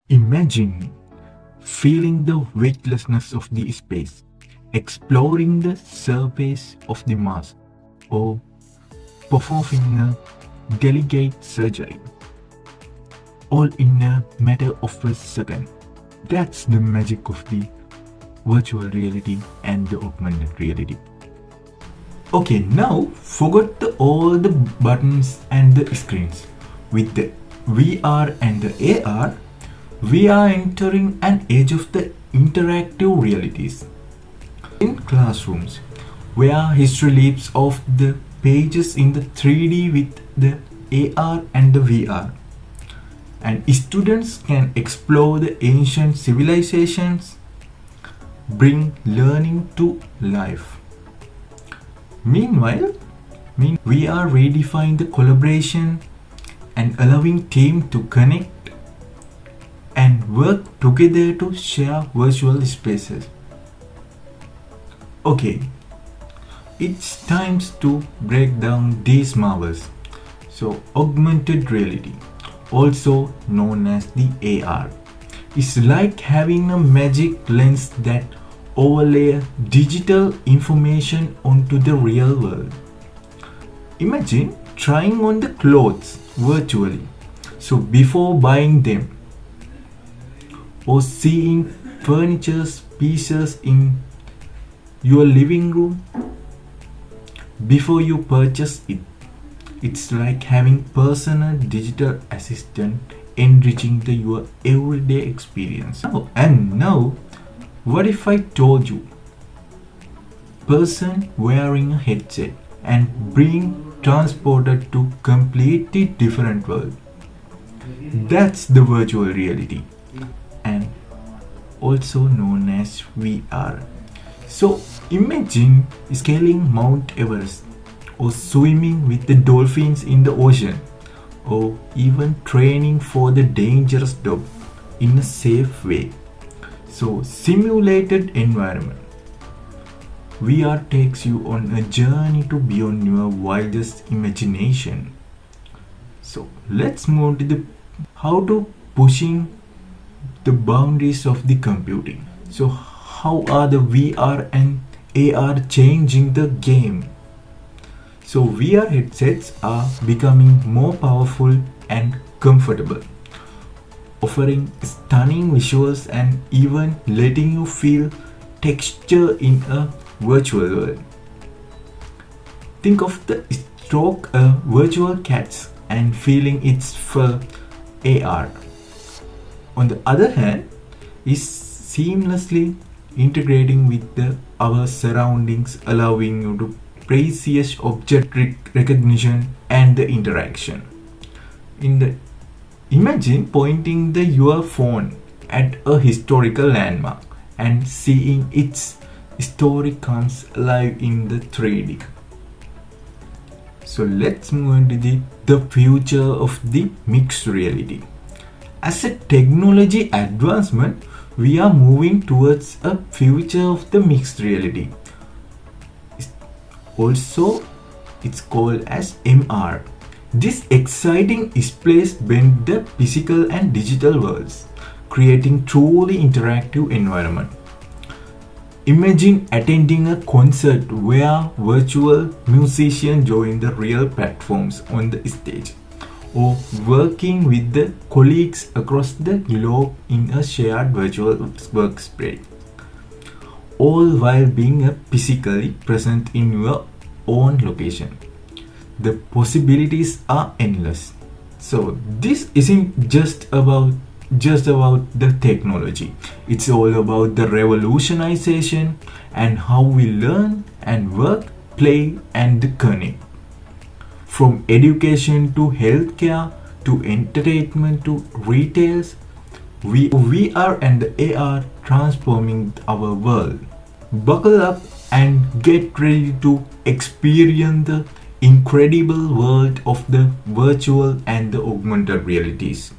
Imagine feeling the weightlessness of the space, exploring the surface of the Mars, or performing a delicate surgery, all in a matter of a second. That's the magic of the virtual reality and the augmented reality. Okay, now forget all the buttons and the screens. With the VR and the AR, we are entering an age of the interactive realities. In classrooms, where history leaps off the pages in the 3D with the AR and the VR, and students can explore the ancient civilizations, bring learning to life. Meanwhile, we are redefining the collaboration and allowing teams to connect and work together to share virtual spaces. Okay, it's time to break down these marvels. So, augmented reality, also known as the AR, is like having a magic lens that overlay digital information onto the real world. Imagine trying on the clothes virtually. So before buying them, or seeing furniture pieces in your living room before you purchase it. It's like having personal digital assistant enriching your everyday experience. Now, what if I told you person wearing a headset and being transported to completely different world? That's the virtual reality, and also known as VR. So imagine scaling Mount Everest, or swimming with the dolphins in the ocean, or even training for the dangerous job in a safe way. So simulated environment. VR takes you on a journey to beyond your wildest imagination. So let's move to the how to pushing the boundaries of the computing. So how are the VR and AR changing the game? So VR headsets are becoming more powerful and comfortable, offering stunning visuals and even letting you feel texture in a virtual world. Think of the stroke a virtual cat and feeling its fur AR. On the other hand, is seamlessly integrating with our surroundings, allowing you to precious object recognition and the interaction. Imagine pointing your phone at a historical landmark and seeing its story comes alive in the 3D. So let's move into the future of the mixed reality. As a technology advancement, we are moving towards a future of the mixed reality. Also, it's called as MR. This exciting displays blend the physical and digital worlds, creating truly interactive environment. Imagine attending a concert where virtual musicians join the real platforms on the stage, or working with the colleagues across the globe in a shared virtual workspace, all while being physically present in your own location. The possibilities are endless. So this isn't just about the technology. It's all about the revolutionization and how we learn and work, play and connect. From education to healthcare to entertainment to retails, VR and the AR transforming our world. Buckle up and get ready to experience the incredible world of the virtual and the augmented realities.